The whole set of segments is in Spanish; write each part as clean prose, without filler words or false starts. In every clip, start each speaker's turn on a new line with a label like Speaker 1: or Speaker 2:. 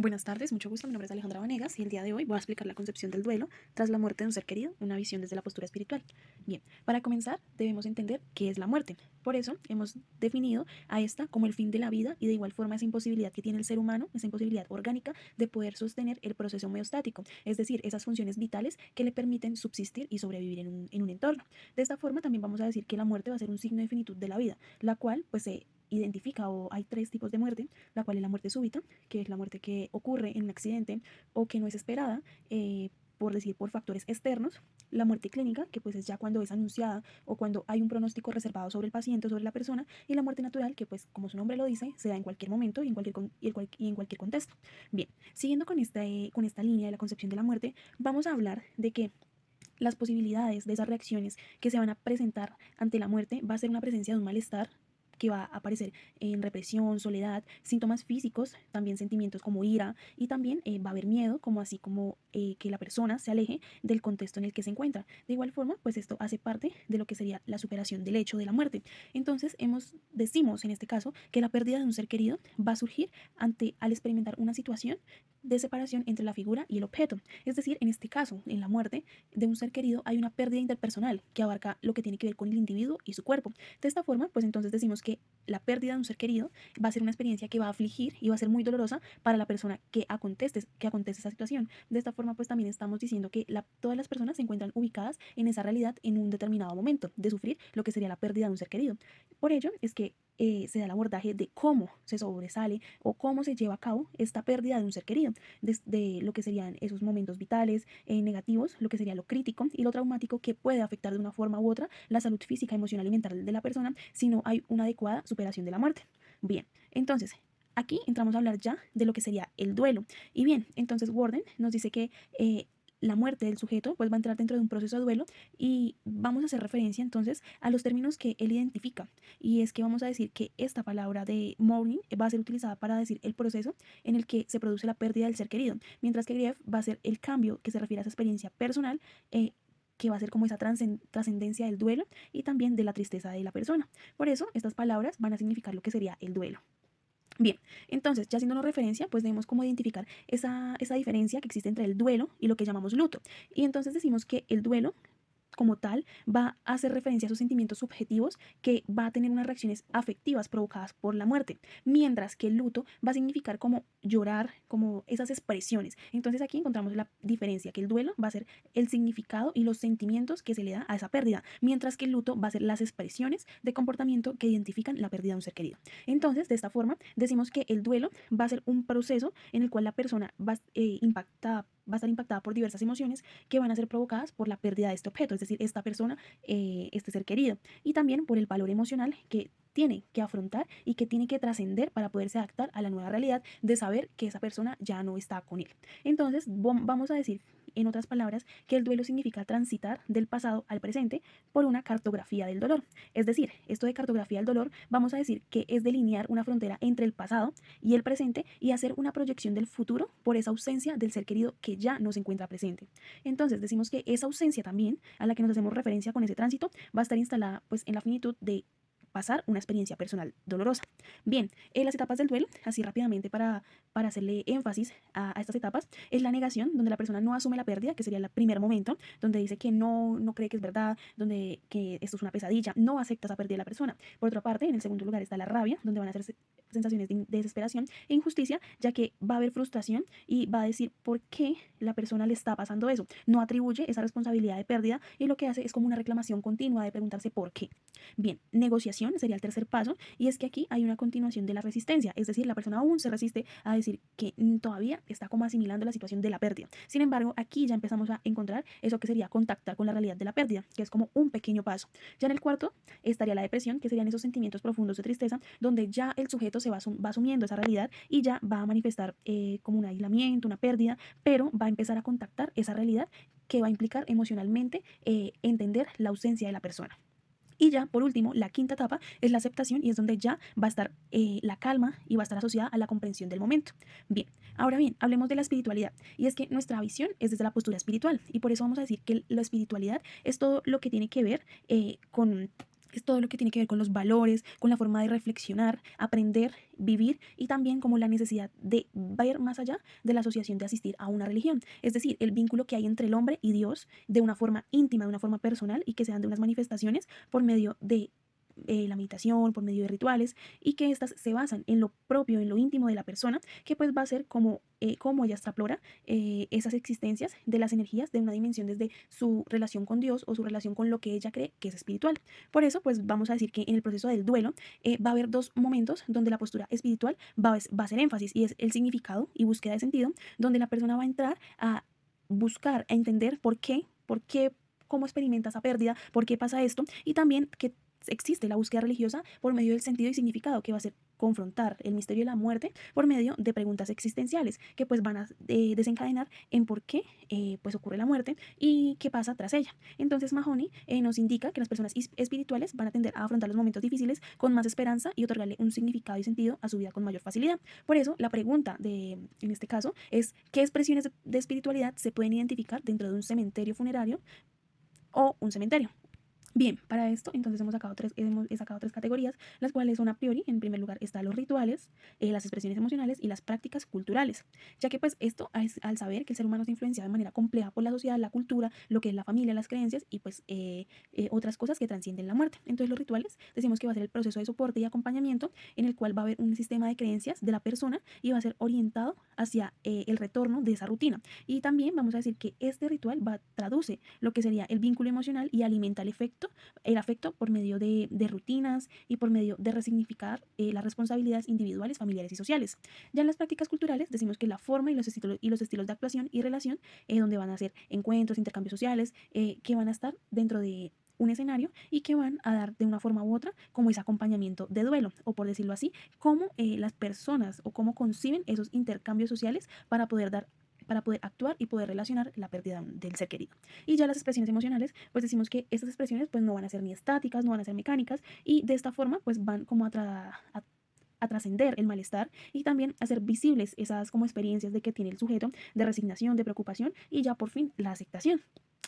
Speaker 1: Buenas tardes, mucho gusto. Mi nombre es Alejandra Vanegas y el día de hoy voy a explicar la concepción del duelo tras la muerte de un ser querido, una visión desde la postura espiritual. Bien, para comenzar debemos entender qué es la muerte. Por eso hemos definido a esta como el fin de la vida y de igual forma esa imposibilidad que tiene el ser humano, esa imposibilidad orgánica de poder sostener el proceso homeostático, es decir, esas funciones vitales que le permiten subsistir y sobrevivir en un entorno. De esta forma también vamos a decir que la muerte va a ser un signo de finitud de la vida, la cual pues se identifica o hay tres tipos de muerte, la cual es la muerte súbita, que es la muerte que ocurre en un accidente o que no es esperada, por decir, por factores externos. La muerte clínica, que pues es ya cuando es anunciada o cuando hay un pronóstico reservado sobre el paciente o sobre la persona. Y la muerte natural, que pues como su nombre lo dice, se da en cualquier momento y en cualquier contexto. Bien, siguiendo con esta línea de la concepción de la muerte, vamos a hablar de que las posibilidades de esas reacciones que se van a presentar ante la muerte va a ser una presencia de un malestar que va a aparecer en represión, soledad, síntomas físicos, también sentimientos como ira y también va a haber miedo, como así como que la persona se aleje del contexto en el que se encuentra. De igual forma, pues esto hace parte de lo que sería la superación del hecho de la muerte. Entonces, decimos en este caso que la pérdida de un ser querido va a surgir al experimentar una situación de separación entre la figura y el objeto. Es decir, en este caso, en la muerte de un ser querido hay una pérdida interpersonal que abarca lo que tiene que ver con el individuo y su cuerpo. De esta forma, pues entonces decimos que la pérdida de un ser querido va a ser una experiencia que va a afligir y va a ser muy dolorosa para la persona que acontece esa situación. De esta forma, pues también estamos diciendo que todas las personas se encuentran ubicadas en esa realidad en un determinado momento de sufrir lo que sería la pérdida de un ser querido. Por ello es que se da el abordaje de cómo se sobresale o cómo se lleva a cabo esta pérdida de un ser querido, de lo que serían esos momentos vitales, negativos, lo que sería lo crítico y lo traumático que puede afectar de una forma u otra la salud física, emocional y mental de la persona si no hay una adecuada superación de la muerte. Bien, entonces aquí entramos a hablar ya de lo que sería el duelo. Y bien, entonces Warden nos dice que la muerte del sujeto pues va a entrar dentro de un proceso de duelo y vamos a hacer referencia entonces a los términos que él identifica. Y es que vamos a decir que esta palabra de mourning va a ser utilizada para decir el proceso en el que se produce la pérdida del ser querido, mientras que grief va a ser el cambio que se refiere a esa experiencia personal, que va a ser como esa trascendencia del duelo y también de la tristeza de la persona. Por eso estas palabras van a significar lo que sería el duelo. Bien, entonces, ya haciéndonos referencia, pues debemos como identificar esa diferencia que existe entre el duelo y lo que llamamos luto. Y entonces decimos que el duelo como tal va a hacer referencia a esos sentimientos subjetivos que va a tener unas reacciones afectivas provocadas por la muerte, mientras que el luto va a significar como llorar, como esas expresiones. Entonces aquí encontramos la diferencia, que el duelo va a ser el significado y los sentimientos que se le da a esa pérdida, mientras que el luto va a ser las expresiones de comportamiento que identifican la pérdida de un ser querido. Entonces, de esta forma, decimos que el duelo va a ser un proceso en el cual la persona va a estar impactada por diversas emociones que van a ser provocadas por la pérdida de este objeto, es decir, esta persona, este ser querido, y también por el valor emocional que tiene que afrontar y que tiene que trascender para poderse adaptar a la nueva realidad de saber que esa persona ya no está con él. Entonces, vamos a decir, en otras palabras, que el duelo significa transitar del pasado al presente por una cartografía del dolor. Es decir, esto de cartografía del dolor, vamos a decir que es delinear una frontera entre el pasado y el presente y hacer una proyección del futuro por esa ausencia del ser querido que ya no se encuentra presente. Entonces decimos que esa ausencia también a la que nos hacemos referencia con ese tránsito va a estar instalada pues en la finitud de pasar una experiencia personal dolorosa. Bien, las etapas del duelo, así rápidamente para hacerle énfasis a estas etapas, es la negación, donde la persona no asume la pérdida, que sería el primer momento, donde dice que no cree que es verdad, donde que esto es una pesadilla, no acepta esa pérdida de la persona. Por otra parte, en el segundo lugar está la rabia, donde van a ser sensaciones de desesperación e injusticia, ya que va a haber frustración y va a decir por qué la persona le está pasando eso. No atribuye esa responsabilidad de pérdida y lo que hace es como una reclamación continua de preguntarse por qué. Bien, negociación sería el tercer paso y es que aquí hay una continuación de la resistencia, es decir, la persona aún se resiste a decir que todavía está como asimilando la situación de la pérdida. Sin embargo, aquí ya empezamos a encontrar eso que sería contactar con la realidad de la pérdida, que es como un pequeño paso. Ya en el cuarto estaría la depresión, que serían esos sentimientos profundos de tristeza, donde ya el sujeto se va asumiendo esa realidad y ya va a manifestar como un aislamiento, una pérdida, pero va a empezar a contactar esa realidad que va a implicar emocionalmente entender la ausencia de la persona. Y ya, por último, la quinta etapa es la aceptación y es donde ya va a estar la calma y va a estar asociada a la comprensión del momento. Bien, ahora bien, hablemos de la espiritualidad. Y es que nuestra visión es desde la postura espiritual y por eso vamos a decir que la espiritualidad es todo lo que tiene que ver con Es todo lo que tiene que ver con los valores, con la forma de reflexionar, aprender, vivir y también como la necesidad de ver más allá de la asociación de asistir a una religión. Es decir, el vínculo que hay entre el hombre y Dios de una forma íntima, de una forma personal y que se dan de unas manifestaciones por medio de la meditación, por medio de rituales y que estas se basan en lo propio, en lo íntimo de la persona, que pues va a ser como ella explora esas existencias de las energías de una dimensión desde su relación con Dios o su relación con lo que ella cree que es espiritual. Por eso, pues vamos a decir que en el proceso del duelo va a haber dos momentos donde la postura espiritual va a hacer énfasis y es el significado y búsqueda de sentido, donde la persona va a entrar a buscar, a entender por qué, cómo experimenta esa pérdida, por qué pasa esto y también que existe la búsqueda religiosa por medio del sentido y significado, que va a ser confrontar el misterio de la muerte por medio de preguntas existenciales que pues van a desencadenar en por qué pues ocurre la muerte y qué pasa tras ella. Entonces Mahoney nos indica que las personas espirituales van a tender a afrontar los momentos difíciles con más esperanza y otorgarle un significado y sentido a su vida con mayor facilidad. Por eso la pregunta en este caso es ¿qué expresiones de espiritualidad se pueden identificar dentro de un cementerio funerario o un cementerio? Bien, para esto entonces he sacado tres categorías, las cuales son a priori, en primer lugar están los rituales, las expresiones emocionales y las prácticas culturales, ya que pues esto es al saber que el ser humano es influenciado de manera compleja por la sociedad, la cultura, lo que es la familia, las creencias y pues otras cosas que transcienden la muerte. Entonces los rituales decimos que va a ser el proceso de soporte y acompañamiento en el cual va a haber un sistema de creencias de la persona y va a ser orientado hacia el retorno de esa rutina. Y también vamos a decir que este ritual traduce lo que sería el vínculo emocional y alimenta el afecto por medio de rutinas y por medio de resignificar las responsabilidades individuales, familiares y sociales. Ya en las prácticas culturales decimos que la forma y los estilos de actuación y relación, donde van a ser encuentros, intercambios sociales, que van a estar dentro de un escenario y que van a dar de una forma u otra como ese acompañamiento de duelo o por decirlo así, cómo las personas o cómo conciben esos intercambios sociales para poder actuar y poder relacionar la pérdida del ser querido. Y ya las expresiones emocionales, pues decimos que estas expresiones pues no van a ser ni estáticas, no van a ser mecánicas y de esta forma pues van como a trascender el malestar y también hacer visibles esas como experiencias de que tiene el sujeto de resignación, de preocupación y ya por fin la aceptación.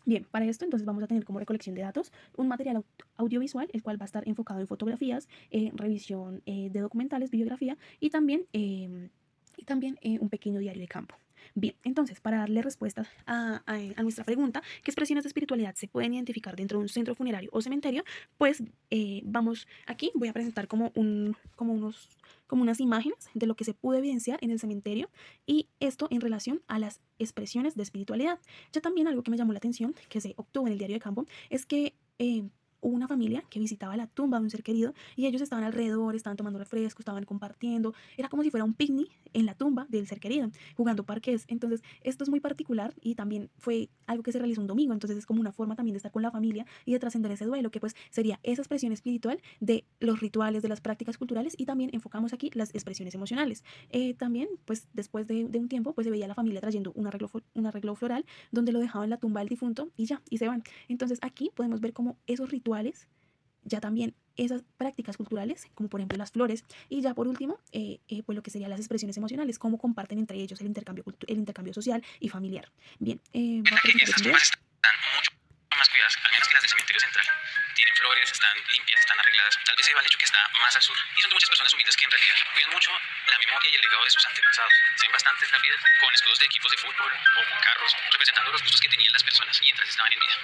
Speaker 1: Bien, para esto entonces vamos a tener como recolección de datos un material audiovisual, el cual va a estar enfocado en fotografías, revisión de documentales, bibliografía y también un pequeño diario de campo. Bien, entonces, para darle respuesta a nuestra pregunta, ¿qué expresiones de espiritualidad se pueden identificar dentro de un centro funerario o cementerio? Pues aquí voy a presentar como unas imágenes de lo que se pudo evidenciar en el cementerio y esto en relación a las expresiones de espiritualidad. Ya también algo que me llamó la atención, que se obtuvo en el diario de campo, es que hubo una familia que visitaba la tumba de un ser querido y ellos estaban alrededor, estaban tomando refresco, estaban compartiendo, era como si fuera un picnic en la tumba del ser querido, jugando parques. Entonces, esto es muy particular y también fue algo que se realizó un domingo, entonces es como una forma también de estar con la familia y de trascender ese duelo, que pues sería esa expresión espiritual de los rituales, de las prácticas culturales y también enfocamos aquí las expresiones emocionales. También, pues después de un tiempo, pues se veía a la familia trayendo un arreglo floral donde lo dejaban en la tumba del difunto y ya, y se van. Entonces aquí podemos ver como esos rituales, ya también esas prácticas culturales, como por ejemplo las flores, y ya por último, pues lo que serían las expresiones emocionales, cómo comparten entre ellos el intercambio social y familiar. Bien, voy a presentar
Speaker 2: Estas
Speaker 1: un video.
Speaker 2: tumbas están mucho más cuidadas, al menos que las del cementerio central. Tienen flores, están limpias, están arregladas. Tal vez se deba al hecho que está más al sur. Y son de muchas personas humildes que en realidad cuidan mucho la memoria y el legado de sus antepasados. Se ven bastantes lápidas con escudos de equipos de fútbol o con carros, representando los gustos que tenían las personas mientras estaban en vida.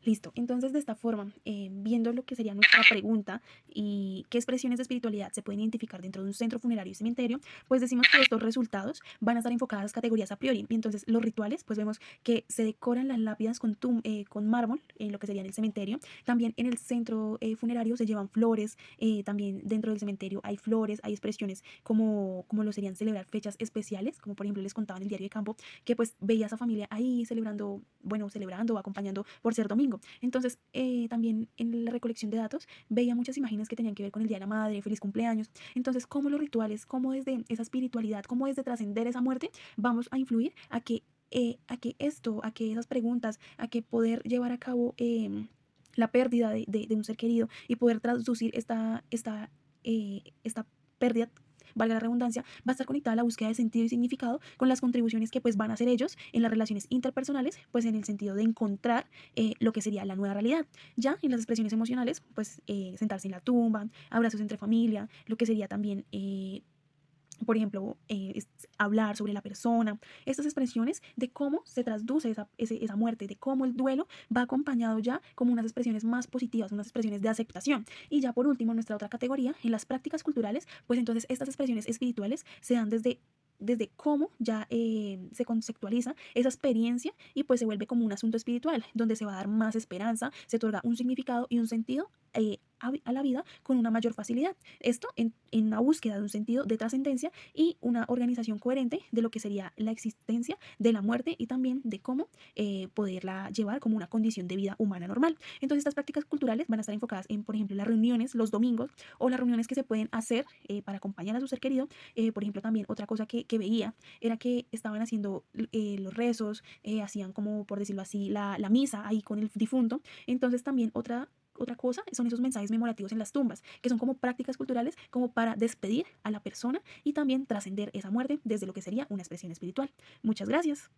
Speaker 1: Listo. Entonces, de esta forma, viendo lo que sería nuestra pregunta y qué expresiones de espiritualidad se pueden identificar dentro de un centro funerario y cementerio, pues decimos que estos resultados van a estar enfocadas categorías a priori. Y entonces, los rituales, pues vemos que se decoran las lápidas con mármol en lo que sería en el cementerio. También en el centro funerario se llevan flores. También dentro del cementerio hay flores, hay expresiones como lo serían celebrar fechas especiales, como por ejemplo les contaba en el diario de campo, que pues veía a esa familia ahí celebrando o acompañando por ser domingo. Entonces, también en la recolección de datos veía muchas imágenes que tenían que ver con el Día de la Madre, feliz cumpleaños. Entonces, cómo los rituales, cómo desde esa espiritualidad, cómo desde trascender esa muerte, vamos a influir a que esas preguntas, a que poder llevar a cabo la pérdida de un ser querido y poder traducir esta pérdida, valga la redundancia, va a estar conectada a la búsqueda de sentido y significado con las contribuciones que pues van a hacer ellos en las relaciones interpersonales, pues en el sentido de encontrar lo que sería la nueva realidad. Ya en las expresiones emocionales, pues sentarse en la tumba, abrazos entre familia, lo que sería también por ejemplo, hablar sobre la persona, estas expresiones de cómo se traduce esa muerte, de cómo el duelo va acompañado ya como unas expresiones más positivas, unas expresiones de aceptación. Y ya por último, nuestra otra categoría, en las prácticas culturales, pues entonces estas expresiones espirituales se dan desde cómo ya se conceptualiza esa experiencia y pues se vuelve como un asunto espiritual, donde se va a dar más esperanza, se otorga un significado y un sentido a la vida con una mayor facilidad. Esto en la búsqueda de un sentido de trascendencia y una organización coherente de lo que sería la existencia de la muerte y también de cómo poderla llevar como una condición de vida humana normal. Entonces estas prácticas culturales van a estar enfocadas en, por ejemplo, las reuniones los domingos o las reuniones que se pueden hacer para acompañar a su ser querido. Por ejemplo, también otra cosa que veía era que estaban haciendo los rezos, hacían como, por decirlo así, la misa ahí con el difunto. Entonces también otra cosa son esos mensajes memorativos en las tumbas, que son como prácticas culturales como para despedir a la persona y también trascender esa muerte desde lo que sería una expresión espiritual. Muchas gracias.